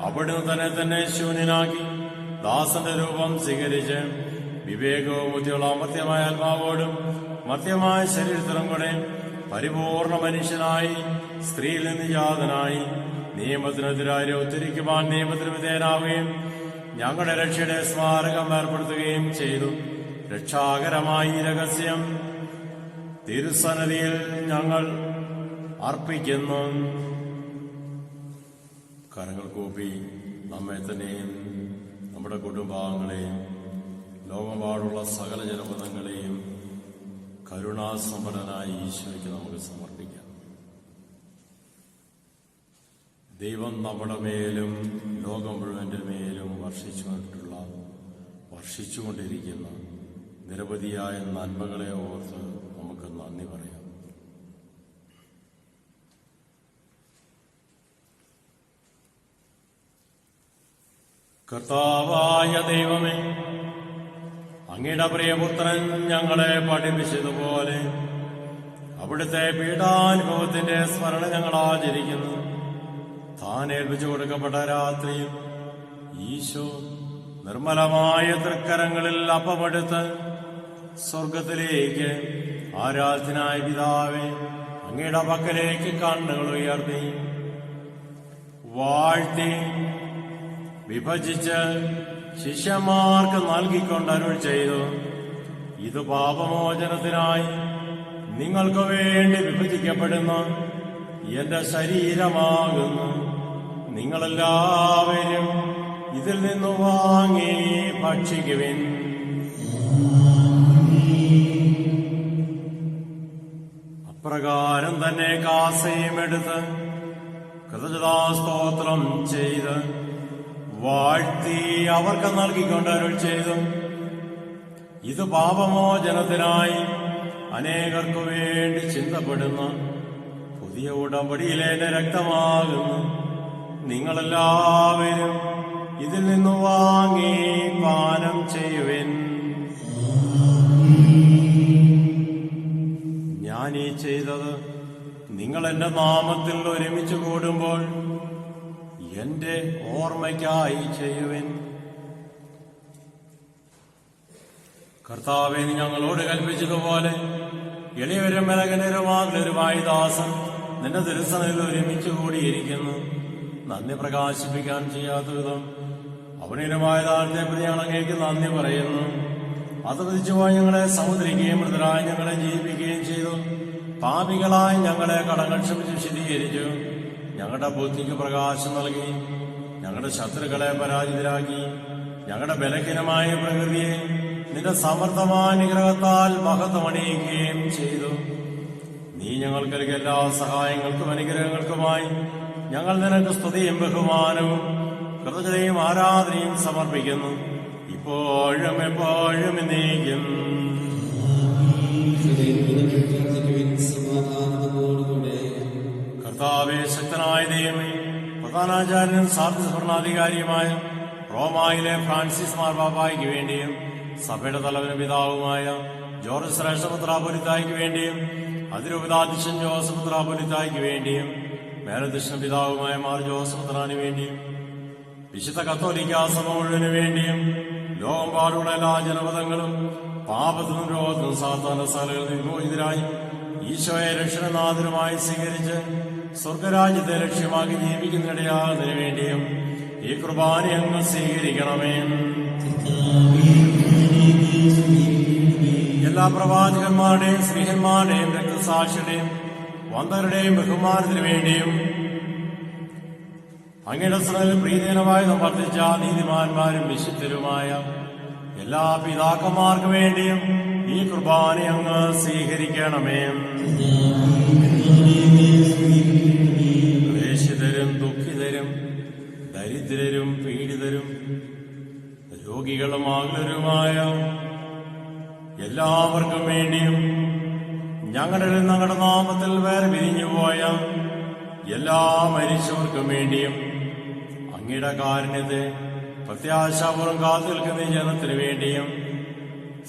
Speaker 1: അവിടുന്ന് തന്നെ ശൂന്യനാക്കി ദാസന്റെ രൂപം സ്വീകരിച്ച് വിവേകവും ബുദ്ധിയുള്ള മർത്യമായ ആത്മാവോടും മർത്യമായ ശരീരത്തിലും കൂടെ പരിപൂർണ മനുഷ്യനായി സ്ത്രീയിൽ നിന്ന് ജാതനായി നിയമത്തിനെതിരായി ഉദ്ധരിക്കുവാൻ നിയമത്തിന് വിധേയനാവുകയും ഞങ്ങളുടെ രക്ഷയുടെ സ്മാരകം ഏർപ്പെടുത്തുകയും ചെയ്തു. രക്ഷാകരമായി ഈ രഹസ്യം തിരുസന്നിധിയിൽ ഞങ്ങൾ അർപ്പിക്കുന്നു. കരങ്ങൾ കൂപ്പി നമ്മെ തന്നെയും നമ്മുടെ കുടുംബാംഗങ്ങളെയും ലോകമെമ്പാടുള്ള സകല ജനപദങ്ങളെയും കരുണാസമ്പന്നനായ ഈശോയ്ക്ക് നമുക്ക് സമർപ്പിക്കാം. ദൈവം നമ്മുടെ മേലും ലോകം മുഴുവൻ്റെ മേലും വർഷിച്ചുകൊണ്ടിരിക്കുന്ന നിരവധിയായ നന്മകളെ ഓർത്ത് നമുക്ക് നന്ദി പറയാം. കർത്താവായ ദൈവമേ, അങ്ങയുടെ പ്രിയപുത്രൻ ഞങ്ങളെ പഠിപ്പിച്ചതുപോലെ അവിടുത്തെ പീഡാനുഭവത്തിന്റെ സ്മരണ ഞങ്ങൾ ആചരിക്കുന്നു. താൻ ഏൽപ്പിച്ചു കൊടുക്കപ്പെട്ട രാത്രിയിൽ ഈശോ നിർമ്മലമായ തൃക്കരങ്ങളിൽ അപ്പമെടുത്ത് സ്വർഗത്തിലേക്ക് ആരാധനായ പിതാവേ അങ്ങയുടെ പക്കലേക്ക് കണ്ണുകൾ ഉയർത്തി വാഴ്ത്തി വിഭജിച്ച് ശിഷ്യന്മാർക്ക് നൽകിക്കൊണ്ട് അരുൾ ചെയ്തു, ഇത് പാപമോചനത്തിനായി നിങ്ങൾക്ക് വേണ്ടി വിഭജിക്കപ്പെടുന്ന എന്റെ ശരീരമാകുന്നു. നിങ്ങളെല്ലാവരും ഇതിൽ നിന്ന് വാങ്ങി ഭക്ഷിക്കുവിൻ. അപ്രകാരം തന്നെ കാസയും എടുത്ത് കൃതജ്ഞതാസ്തോത്രം ചെയ്ത് വാഴ്ത്തി അവർക്ക് നൽകിക്കൊണ്ട് അരുൾ ചെയ്തു, ഇത് പാപമോചനത്തിനായി അനേകർക്കു വേണ്ടി ചിന്തപ്പെടുന്ന പുതിയ ഉടമ്പടിയിലെ എന്റെ രക്തമാകുന്നു. നിങ്ങളെല്ലാവരും ഇതിൽ നിന്ന് വാങ്ങി പാനം ചെയ്യുവിൻ. ഞാനീ ചെയ്തത് നിങ്ങൾ എന്റെ നാമത്തിൽ ഒരുമിച്ച് കൂടുമ്പോൾ എന്റെ ഓർമ്മയ്ക്കായി ചെയ്യുവിൻ. കർത്താവേ, ഞങ്ങളോട് കൽപ്പിച്ചതുപോലെ എളിയവരും ബലഹീനരുമാകുലരുമായി ദാസൻ നിന്റെ തിരുസനയിൽ ഒരുമിച്ച് കൂടിയിരിക്കുന്നു. നന്ദി പ്രകാശിപ്പിക്കാൻ ചെയ്യാത്ത വിധം അവനീനമായ താഴത്തെ പ്രതി അങ്ങേക്ക് നന്ദി പറയുന്നു. അത് വിധിച്ചുപോയി ഞങ്ങളെ സമുദ്രിക്കുകയും മൃതരായി ഞങ്ങളെ ജീവിക്കുകയും ചെയ്തു. പാപികളായി ഞങ്ങളെ കടങ്ങൾ ക്ഷമിച്ച് വിശദീകരിച്ചു. ഞങ്ങളുടെ ബുദ്ധിക്ക് പ്രകാശം നൽകി. ഞങ്ങളുടെ ശത്രുക്കളെ പരാജിതരാക്കി. ഞങ്ങളുടെ ബലഹീനമായ പ്രകൃതിയെ നിന്റെ സമർത്ഥമായ നിഗ്രഹത്താൽ മഹത്വമണിയിക്കുകയും ചെയ്തു. നീ ഞങ്ങൾക്ക് നൽകിയ എല്ലാ സഹായങ്ങൾക്കും അനുഗ്രഹങ്ങൾക്കുമായി ഞങ്ങൾ നിനക്ക് സ്തുതിയും ബഹുമാനവും കൃതജ്ഞതയും ആരാധനയും സമർപ്പിക്കുന്നു. ഇപ്പോഴും എപ്പോഴും എന്നേക്കും. കർത്താവേ, ശക്തനായ ദൈവമേ, പ്രധാനാചാര്യനും സാർഥി ഭരണാധികാരിയുമായ റോമായിലെ ഫ്രാൻസിസ് മാർപ്പാപ്പായ്ക്ക് വേണ്ടിയും സഭയുടെ തലവനും പിതാവുമായ ജോർജ് ശ്രേഷ്ഠ മെത്രാപ്പൊലീത്തായ്ക്ക് വേണ്ടിയും അതിരൂപതാധ്യക്ഷൻ ജോസഫ് മെത്രാപ്പൊലീത്തായ്ക്ക് വേണ്ടിയും മേലധ്യക്ഷൻ പിതാവുമായ മാർ ജോസഫ് മെത്രാന് വേണ്ടിയും വിശുദ്ധ കത്തോലിക്കാ സഭ മുഴുവനു വേണ്ടിയും ലോകമ്പാടുള്ള എല്ലാ ജനപദങ്ങളും പാപത്തിനും രോഗത്തിനും സാധാരണ സ്ഥലങ്ങളിൽ വിമോചിതരായി ഈശോയെ രക്ഷണനാഥനുമായി സ്വീകരിച്ച് സ്വർഗരാജ്യത്തെ ലക്ഷ്യമാക്കി ജീവിക്കുന്നിടയാകുന്നതിനു വേണ്ടിയും ഈ കുർബാന അങ്ങ് സ്വീകരിക്കണമേ. എല്ലാ പ്രവാചകന്മാരുടെയും സ്ത്രീഹന്മാരുടെയും രക്തസാക്ഷിയുടെയും വന്ദരുടെയും ബഹുമാനത്തിനു വേണ്ടിയും അങ്ങയുടെ സ്ഥലത്തിൽ പ്രീതികരമായി വർദ്ധിച്ച നീതിമാന്മാരും വിശുദ്ധരുമായ എല്ലാ പിതാക്കന്മാർക്ക് വേണ്ടിയും ഈ കുർബാന അങ്ങ് സ്വീകരിക്കണമേ. ക്ലേശിതരും ദുഃഖിതരും ദരിദ്രരും പീഡിതരും രോഗികളും ആകുലരുമായ എല്ലാവർക്കും വേണ്ടിയും ഞങ്ങളുടെ നാമത്തിൽ വേറെ പിരിഞ്ഞുപോയ എല്ലാ മരിച്ചവർക്കും വേണ്ടിയും അങ്ങയുടെ കാരുണ്യത്തെ പ്രത്യാശാപൂർവം കാത്തു നിൽക്കുന്ന ജനത്തിനു വേണ്ടിയും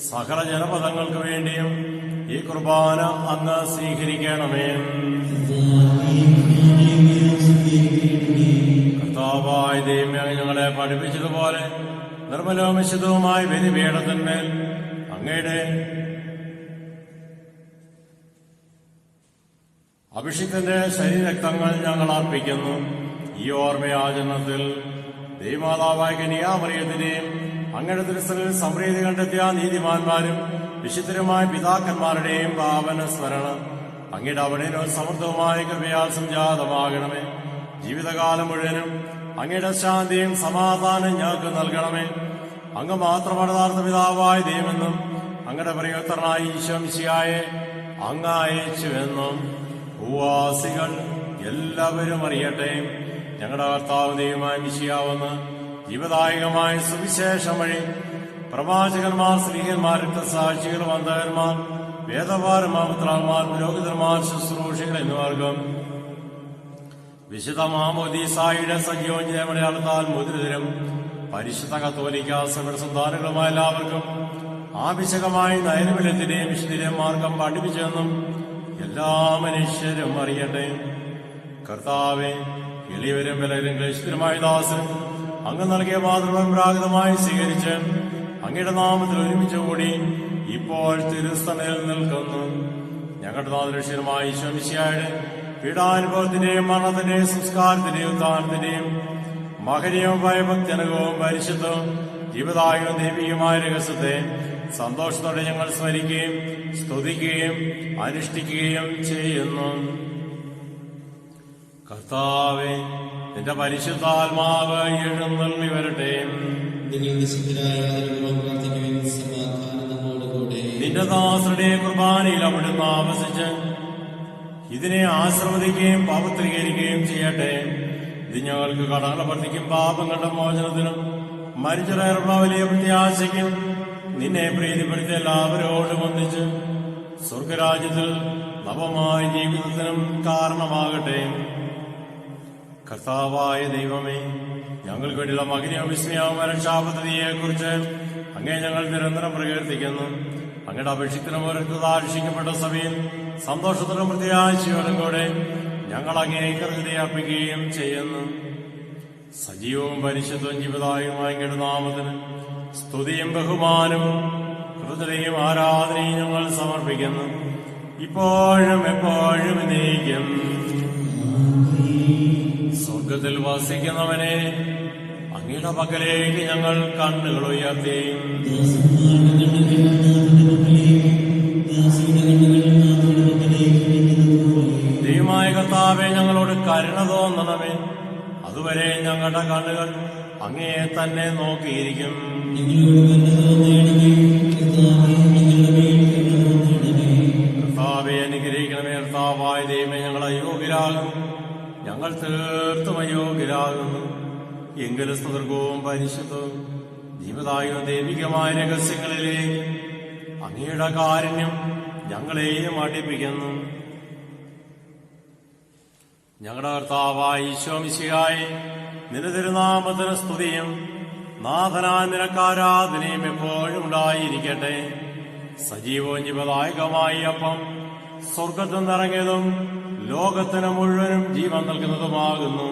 Speaker 1: സകല ജനപദങ്ങൾക്ക് വേണ്ടിയും ഈ കുർബാന അങ്ങ് സ്വീകരിക്കണമേ. കർത്താവായ ദൈവമേ, ഞങ്ങളെ പഠിപ്പിച്ചതുപോലെ നിർമ്മലവും വിശുദ്ധവുമായ ബലിപീഠത്തിന്മേൽ അങ്ങയുടെ അഭിഷിക്തന്റെ ശരീരരക്തങ്ങൾ ഞങ്ങൾ അർപ്പിക്കുന്നു. ഈ ഓർമ്മയാചരണത്തിൽ ദൈവമാതാവായ കന്യാമറിയത്തിന്റെയും അങ്ങയുടെ തിരുസനിൽ സംപ്രീതി കണ്ടെത്തിയ നീതിമാന്മാരും വിശുദ്ധരുമായ പിതാക്കന്മാരുടെയും പാവന സ്മരണ അങ്ങയുടെ അവിടെയോ സമൃദ്ധവുമായ കൃപയാൽ സംജാതമാകണമേ. ജീവിതകാലം മുഴുവനും അങ്ങയുടെ ശാന്തിയും സമാധാനം ഞങ്ങൾക്ക് നൽകണമേ. അങ്ങ് മാത്രമാണ് യഥാർത്ഥ പിതാവായ ദൈവമെന്നും അങ്ങയുടെ പ്രിയപുത്രനായ ഈശോ മിശിഹായെ അങ്ങ് അയച്ചുവെന്നും ഭൂവാസികൾ എല്ലാവരും അറിയട്ടെ. ഞങ്ങളുടെ കർത്താവ് ദൈവമായ മിശിഹാവെന്ന് ജീവദായകമായ സുവിശേഷം വഴി പ്രവാചകന്മാർ, സ്ത്രീഹന്മാർ, രക്തസാക്ഷികൾ, വന്ദകന്മാർ, വേദപാരന്മാർ, പുത്രാന്മാർ, പുരോഹിതന്മാർ, ശുശ്രൂഷികൾ എന്നിവർക്കും വിശുദ്ധ മാമോദീസായുടെ സജീവമടയാളത്താൽ മുദ്രിതരും പരിശുദ്ധ കത്തോലിക്കാ സഭയുടെ സന്താനങ്ങളുമായ എല്ലാവർക്കും ആവശ്യകമായ നൈർമല്യത്തിന്റെയും വിശുദ്ധിയുടെയും മാർഗം പഠിപ്പിച്ചെന്നും എല്ലാ മനുഷ്യരും അറിയട്ടെ. കർത്താവെ, എളിയവരും വിലകരും ക്ലേശിതരുമായ ദാസനും അങ്ങ് നൽകിയ മാതൃപരമ്പരാഗതമായി സ്വീകരിച്ച് അങ്ങയുടെ നാമത്തിൽ ഒരുമിച്ച് കൂടി ഇപ്പോൾ തിരുസ്ഥനയിൽ നിൽക്കുന്നു. ഞങ്ങളുടെ നാഥരക്ഷകനുമായ ഈശോ മിശിഹായുടെ പീഡാനുഭവത്തിന്റെയും മരണത്തിന്റെയും സംസ്കാരത്തിന്റെയും ഉത്ഥാനത്തിന്റെയും മഹനീയവും ഭയഭക്തിജനകവും പരിശുദ്ധവും ജീവദായകവും ദൈവികമായ രഹസ്യത്തെ സന്തോഷത്തോടെ ഞങ്ങൾ സ്മരിക്കുകയും സ്തുതിക്കുകയും അനുഷ്ഠിക്കുകയും ചെയ്യുന്നു. കർത്താവേ, നിന്റെ പരിശുദ്ധാത്മാവ് എഴുന്നള്ളി വരട്ടെ. നിന്റെ ദാസരുടെ കുർബാനയിൽ അവിടുന്ന് ആവസിച്ച് ഇതിനെ ആശ്രവദിക്കുകയും പവിത്രീകരിക്കുകയും ചെയ്യട്ടെ. ഇത് ഞങ്ങൾക്ക് കടങ്ങളുടെ വർദ്ധിക്കും പാപങ്ങളുടെ മോചനത്തിനും മരിച്ചവരുള്ള വലിയ പ്രത്യാശയ്ക്കും നിന്നെ പ്രീതിപ്പെടുത്തിയ എല്ലാവരോടും ഒന്നിച്ച് സ്വർഗരാജ്യത്തിൽ നവമായ ജീവിതത്തിനും കാരണമാകട്ടെ. കർത്താവായ ദൈവമേ, ഞങ്ങൾക്ക് വേണ്ടിയുള്ള മകനെയോ വിസ്മയാവും രക്ഷാപദ്ധതിയെക്കുറിച്ച് അങ്ങേ ഞങ്ങൾ നിരന്തരം പ്രകീർത്തിക്കുന്നു. അങ്ങയുടെ അപേക്ഷിക്കുന്ന ഓരോരുത്തതാക്ഷിക്കപ്പെട്ട സഭയിൽ സന്തോഷത്തോടും പ്രത്യാശയോടും കൂടെ ഞങ്ങൾ അങ്ങേ കൃതയർപ്പിക്കുകയും ചെയ്യുന്നു. സജീവവും പരിശുദ്ധവും ജീവദായകമായ അങ്ങയുടെ നാമത്തിന് സ്തുതിയും ബഹുമാനവും കൃതയും ആരാധനയും ഞങ്ങൾ സമർപ്പിക്കുന്നു, ഇപ്പോഴും എപ്പോഴും എന്നേക്കും. സ്വർഗത്തിൽ വസിക്കുന്നവനെ, അങ്ങയുടെ പക്കലേക്ക് ഞങ്ങൾ കണ്ണുകൾ ഉയർത്തി. ദൈവമായ കർത്താവേ, ഞങ്ങളോട് കരുണ തോന്നണമേ. അതുവരെ ഞങ്ങളുടെ കണ്ണുകൾ അങ്ങയെ തന്നെ നോക്കിയിരിക്കും. കർത്താവെ അനുഗ്രഹിക്കണമേ. കർത്താവായ ദൈവമേ, ഞങ്ങൾ അയോഗ്യരാകും, ഞങ്ങൾ തീർത്തും അയോഗ്യരാകുന്നു. എങ്കിലും സ്തുതർക്കവും പരിശുദ്ധവും ജീവദായകവും ദൈവികമായ രഹസ്യങ്ങളിലേക്ക് അങ്ങയുടെ കാരുണ്യം ഞങ്ങളെയും അടുപ്പിക്കുന്നു. ഞങ്ങളുടെ കർത്താവായ ഈശോ മിശിഹായേ, നിന്റെ തിരുനാമത്തിന് സ്തുതിയും നാഥനായ നിനക്ക് ആരാധനയും എപ്പോഴും ഉണ്ടായിരിക്കട്ടെ. സജീവവും ജീവദായകമായ അപ്പം സ്വർഗത്തിൽ നിന്നിറങ്ങിയതും ലോകത്തിന് മുഴുവനും ജീവൻ നൽകുന്നതുമാകുന്നു.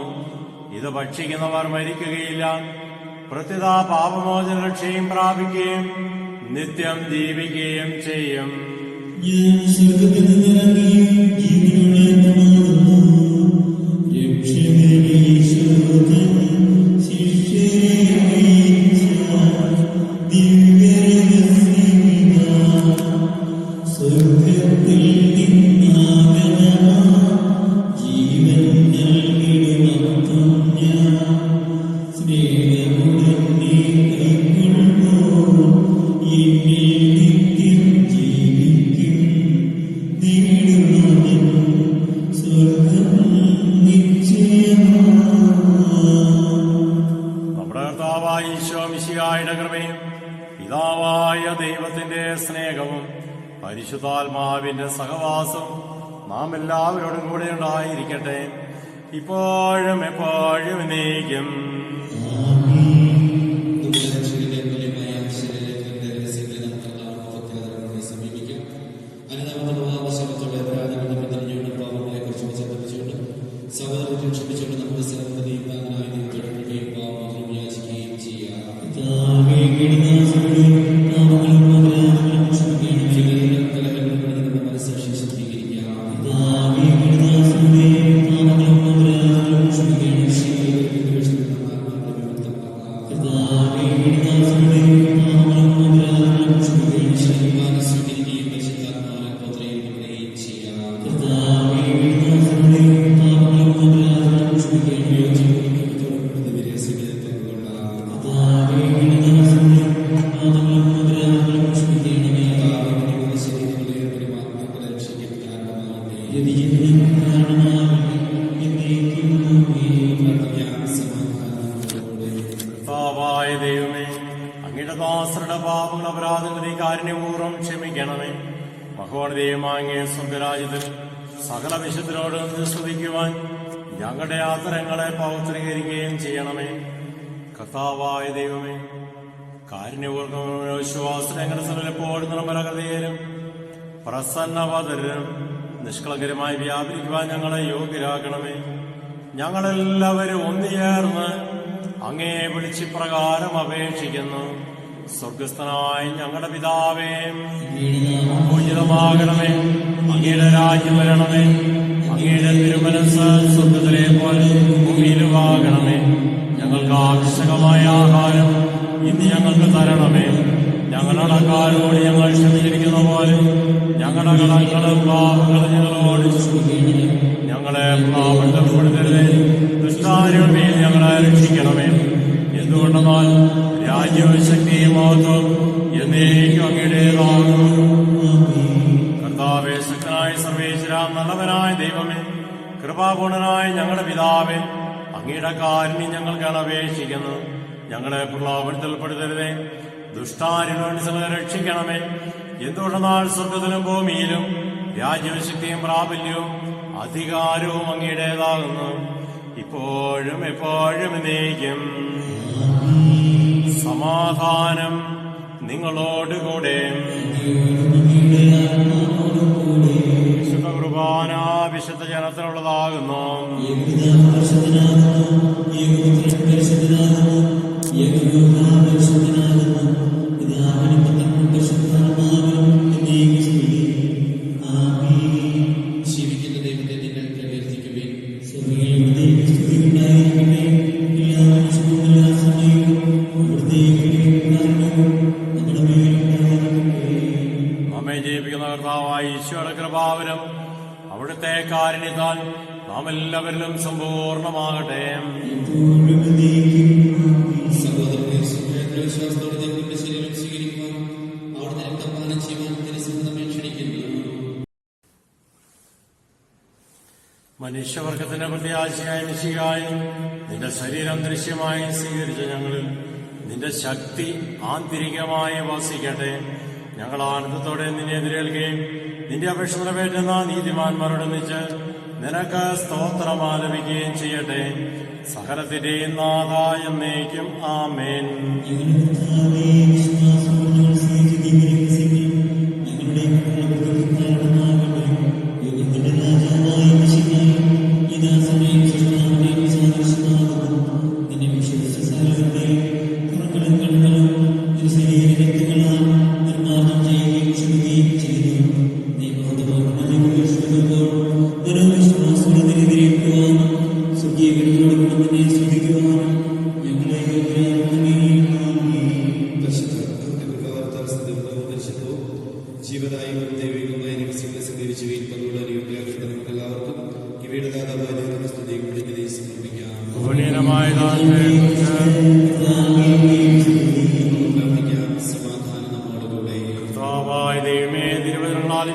Speaker 1: ഇത് ഭക്ഷിക്കുന്നവർ മരിക്കുകയില്ല, പ്രത്യുത പാപമോചന രക്ഷയും പ്രാപിക്കുകയും നിത്യം ജീവിക്കുകയും ചെയ്യും.
Speaker 3: ഞാൻ സ്വർഗ്ഗത്തിൽ നിന്നിറങ്ങി ജീവനുള്ളവനാകുന്നു. രക്ഷകനെ ഈശോദൻ ശിഷ്യരെ അറിയിച്ച ദിവ്യരഹസ്യമിതാ. സ്വർഗ്ഗത്തിൽ നിന്നാഗതമാ ജീവൻ നൽകിടുമപ്പം ഞാൻ സ്നേഹമുടൻ നീ കൈക്കൊള്ളുമ്പോൾ എന്നിൽ നിത്യം ജീവിക്കും. നേടുന്നവൻ സ്വർഗ്ഗം നിശ്ചയമാണ്.
Speaker 1: നമ്മുടെ കർത്താവായ ഈശോ മിശിഹായുടെ കൃപയും പിതാവായ ദൈവത്തിന്റെ സ്നേഹവും പരിശുദ്ധാത്മാവിന്റെ സഹവാസവും നാം എല്ലാവരോടും കൂടെ ഉണ്ടായിരിക്കട്ടെ, ഇപ്പോഴും എപ്പോഴും എന്നേക്കും.
Speaker 2: സഹോദരത്തെ ക്ഷമിച്ചുകൊണ്ട് നമ്മുടെ സർവ്വതയും നാഥനായ ദൈവത്തോട് കൃപയും പാപമോചനവും യാചിക്കുകയും ചെയ്യാം.
Speaker 3: കർത്താവേ, കീഴ്ദാസരുടെ പാപങ്ങളും അപരാധങ്ങളും ക്ഷമിക്കണമേ.
Speaker 2: കലഹങ്ങളുടെ മനസ്സാക്ഷി ശുദ്ധീകരിക്കാം.
Speaker 3: കർത്താവേ, കീഴ്ദാസരുടെ പാപങ്ങളും അപരാധങ്ങളും ക്ഷമിക്കണമേ. കർത്താവേ, കീഴ്ദാസരുടെ പാപങ്ങളും അപരാധങ്ങളും ക്ഷമിക്കണമേ.
Speaker 2: സ്വീകരിക്കുകയും പരിശുദ്ധാത്മാവിനെ പുത്രയും നമ്മളെയും ചെയ്യാം.
Speaker 3: കർത്താവേ, കീഴ്ദാസരുടെ പാപങ്ങളും അപരാധങ്ങളും ക്ഷമിക്കണമേ.
Speaker 2: ഇവരെ സ്വീകരിക്കാൻ കൊള്ളാം.
Speaker 3: കർത്താവേ, കീഴ്ദാസരുടെ പാപങ്ങളും അപരാധങ്ങളും ക്ഷമിക്കണമേ.
Speaker 2: ശരീരങ്ങളെ പരമാത്മാക്കളെ രക്ഷിക്കാൻ കാരണമാകട്ടെ.
Speaker 3: യതിജീവനും കാരണമാകട്ടെ. എന്നേക്കും ആമേൻ.
Speaker 2: പ്രാർത്ഥിക്കാം. സമാധാനത്തോടെ
Speaker 1: കർത്താവായ ദൈവമേ, അങ്ങയുടെ ദാസരുടെ പാപങ്ങൾ അപരാധങ്ങൾ നീ കാരുണ്യപൂർവ്വം ക്ഷമിക്കണമേ. മഹോന്നതയുമായ സ്വർഗരാജ്യത്തിൽ സകല വിശുദ്ധരോട് സ്തുതിക്കുവാൻ ഞങ്ങളുടെ ആദരങ്ങളെ പൗത്രീകരിക്കുകയും ചെയ്യണമേ. കർത്താവായ ദൈവമേ, കാരുണ്യപൂർവ്വം വിശ്വാസത്തിൽ ഞങ്ങളുടെ സ്ഥലം എപ്പോഴും നിർമ്മലകൃതയിലും പ്രസന്നവതരും നിഷ്കളങ്കരമായി വ്യാപരിക്കുവാൻ ഞങ്ങളെ യോഗ്യരാക്കണമേ. ഞങ്ങളെല്ലാവരും ഒന്നുചേർന്ന് അങ്ങേ വിളിച്ചിപ്രകാരം അപേക്ഷിക്കുന്നു. സ്വർഗസ്ഥനായ ഞങ്ങളുടെ പിതാവേ, പൂജിതമാകണമേ, അങ്ങയുടെ രാജ്യം വരണമേ, അങ്ങയുടെ തിരുമനസ് സ്വർഗത്തിലെ പോലെ ഭൂമിയിലുമാകണമേ. ഞങ്ങൾക്ക് ആവശ്യകമായ ആഹാരം ഇന്ന് ഞങ്ങൾക്ക് തരണമേ. ഞങ്ങളുടെ കാരോട് ഞങ്ങൾ ക്ഷമിച്ചിരിക്കുന്ന പോലെ ഞങ്ങളുടെ കടങ്ങളും പാപങ്ങളും ഞങ്ങളോട് ക്ഷമിക്കണമേ. ഞങ്ങളെ പാപപ്പെടുത്തരുതേ, ദുഷ്ടാരുടെ മേൽ ഞങ്ങളെ രക്ഷിക്കണമേ. എന്തുകൊണ്ടെന്നാൽ രാജ്യവും ശക്തിയും മഹത്വം എന്നേക്കും അങ്ങയുടേതാകുന്നു. കർത്താവേ, ശക്തനായ സർവേശ്വര, നല്ലവനായ ദൈവമേ, കൃപാപൂർണനായ ഞങ്ങളുടെ പിതാവേ, അങ്ങയുടെ കാരുണ്യം ഞങ്ങൾക്കാണ് അപേക്ഷിക്കുന്നു. ഞങ്ങളെ പ്രലോഭനത്തിൽപ്പെടുത്തരുതേ, ദുഷ്ടാരിനോട് ഞങ്ങളെ രക്ഷിക്കണമേ. എന്തുകൊണ്ടെന്നാൽ സ്വർഗത്തിലും ഭൂമിയിലും രാജ്യവും ശക്തിയും പ്രാബല്യവും അധികാരവും അങ്ങയുടേതാകുന്നു, ഇപ്പോഴും എപ്പോഴും എന്നേക്കും. സമാധാനം നിങ്ങളോടുകൂടെ. വിശുദ്ധ കുർബാന വിശുദ്ധ ജനത്തിനുള്ളതാകുന്നു.
Speaker 2: ജീവിക്കുന്ന ദൈവത്തെ നിങ്ങൾ പ്രകീർത്തിക്കുവിൻ.
Speaker 1: നമ്മെ ജയിപ്പിക്കുന്ന കർത്താവായ ഈശോയുടെ കൃപാവരം അവിടുത്തെ കാരുണ്യത്താൽ നാം എല്ലാവരിലും സമ്പൂർണ്ണമാകട്ടെ.
Speaker 2: സഹോദരനെ വിശ്വാസത്തോടെ ദൈവത്തിന്റെ ശരീരം സ്വീകരിക്കുവാൻ അവിടുത്തെ രക്തപാനം ചെയ്യുവാൻ തിരുസന്നിധിയെ ക്ഷണിക്കുന്നു.
Speaker 1: മനുഷ്യവർഗത്തിന്റെ പ്രത്യാശയായ മിശിഹായി നിന്റെ ശരീരം ദൃശ്യമായി സ്വീകരിച്ച ഞങ്ങളിൽ നിന്റെ ശക്തി ആന്തരികമായി വസിക്കട്ടെ. ഞങ്ങൾ ആനന്ദത്തോടെ നിന്നെ എതിരേൽക്കുകയും നിന്റെ അപേക്ഷ നിറവേറ്റുന്ന നീതിമാന്മാരോടൊന്നിച്ച് നിനക്ക് സ്തോത്രം ആലപിക്കുകയും ചെയ്യട്ടെ. സകലത്തിന്റെയും നാഥ എന്നേക്കും ആമേൻ.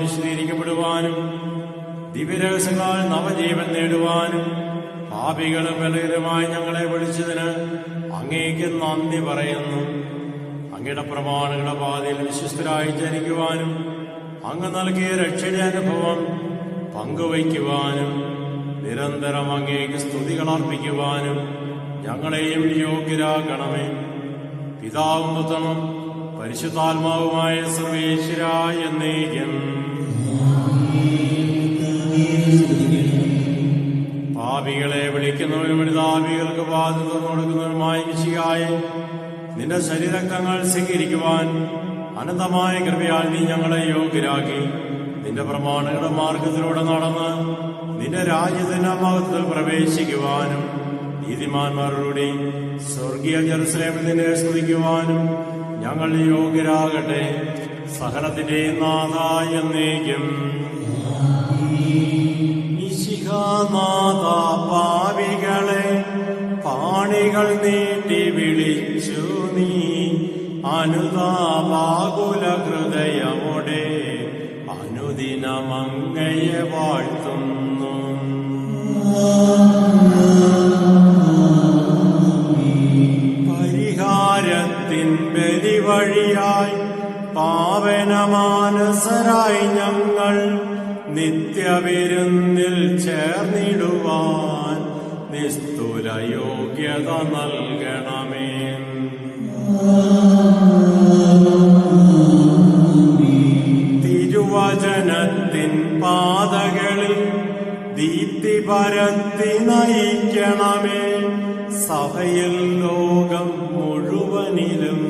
Speaker 1: വിശദീകരിക്കപ്പെടുവാനും ദിവ്യരഹസ്യങ്ങളാൽ നവജീവൻ നേടുവാനും പാപികളും ബലഹീനമായി ഞങ്ങളെ വിളിച്ചതിന് അങ്ങേക്ക് നന്ദി പറയുന്നു. അങ്ങയുടെ പ്രമാണങ്ങളുടെ പാതയിൽ വിശ്വസ്തരായി ജനിക്കുവാനും അങ്ങ് നൽകിയ രക്ഷയുടെ അനുഭവം പങ്കുവയ്ക്കുവാനും നിരന്തരം അങ്ങേക്ക് സ്തുതികൾ അർപ്പിക്കുവാനും ഞങ്ങളെയും യോഗ്യരാക്കണമേ. പിതാവും പുത്രനും പരിശുദ്ധാത്മാവുമായ സർവേശ്വരായ എന്നേക്കും. പാപികളെ വിളിക്കുന്നവരും പരിതാപികൾക്ക് വാതിൽ തുറന്നു കൊടുക്കുന്നവരുമായി മിശിഹായെ നിന്റെ ശരീരക്തങ്ങൾ സ്വീകരിക്കുവാൻ അനന്തമായ കൃപയാൽ നീ ഞങ്ങളെ യോഗ്യരാക്കി നിന്റെ പ്രമാണങ്ങളുടെ മാർഗത്തിലൂടെ നടന്ന് നിന്റെ രാജ്യത്തിന്റെ മഹത്വത്തിൽ പ്രവേശിക്കുവാനും നീതിമാന്മാരുടെ സ്വർഗീയ ജെറുസലേമിൽ നിന്നെ സ്തുതിക്കുവാനും ഞങ്ങൾ യോഗ്യരാകട്ടെ. സകലത്തിന്റെയും നാഥ എന്നേക്കും. മിശിഹാനാഥ പാപികളെ പാണികൾ നീട്ടി വിളിച്ചു നീ അനുതാപാകുല ഹൃദയമോടെ അനുദിനമങ്ങയെ വാഴ്ത്തുന്നു. പരിഹാരത്തിൻ ബലിവഴിയായി പാവനമാനസരായി ഞങ്ങൾ നിത്യവിരുന്നിൽ ചേർന്നിടുവാൻ നിസ്തുല യോഗ്യത നൽകണമേ. തിരുവചനത്തിൻ പാതകളിൽ ദീപ്തി പരത്തി നയിക്കണമേ. സഭയിൽ ലോകം മുഴുവനിലും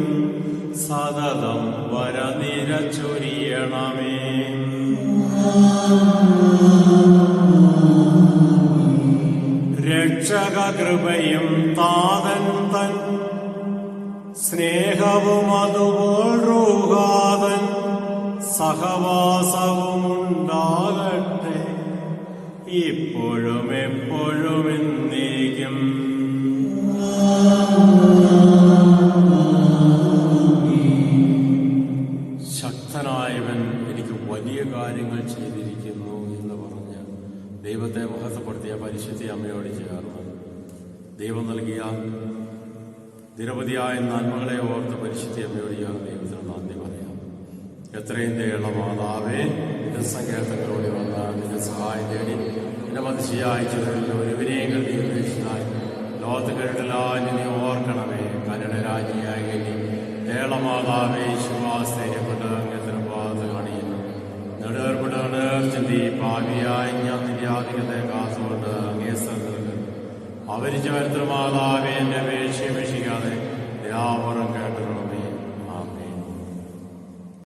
Speaker 1: സതതം വരനിര ചൊരിയണമേ. രക്ഷക കൃപയും താതൻ തൻ സ്നേഹവും അതുപോൽ റൂഹാതൻ സഹവാസവും ഉണ്ടാകട്ടെ ഇപ്പോഴും എപ്പോഴും എന്നേക്കും. ശക്തനായവൻ എനിക്ക് വലിയ കാര്യങ്ങൾ ചെയ്തിരിക്കുന്നു എന്ന് പറഞ്ഞ് ദൈവത്തെ മഹത്വപ്പെടുത്തിയ പരിശുദ്ധ അമ്മയോട് ചേർന്ന് ദൈവം നൽകിയ നിരവധിയായ നന്മകളെ ഓർത്ത് പരിശുദ്ധ അമ്മയോട് ചേർന്ന് ദൈവത്തിന് നന്ദി പറയാം. എത്രയും ദയുള്ള മാതാവേ, നിന്റെ സങ്കേതങ്ങളോട് വന്ന നിന്റെ സഹായം തേടി നിന്റെ മതിശയായിച്ചതിൽ ഒരുവിനെയെങ്കിൽ നീ ഉപേക്ഷിച്ചാൽ ലോകത്ത് കരുതലായി നിന്നെ ഓർക്കണമേ. കരുണരാജിയായി ഏളമാതാവേ ശുഭാസ്ഥൈര്യപ്പെട്ട് അങ്ങത്തിന് പാത കാണിയുന്നു. നെടുവേർപ്പെട്ട് നേർച്ചി പാവിയായി ഞാൻ നിന്റെ ആധികത്തെ കാത്തുകൊണ്ട് അങ്ങേ സ്ഥലത്ത് അവരിച്ച വരുത്തമാതാവേ എന്റെ അപേക്ഷയെ അപേക്ഷിക്കാതെ എല്ലാവരും കേട്ട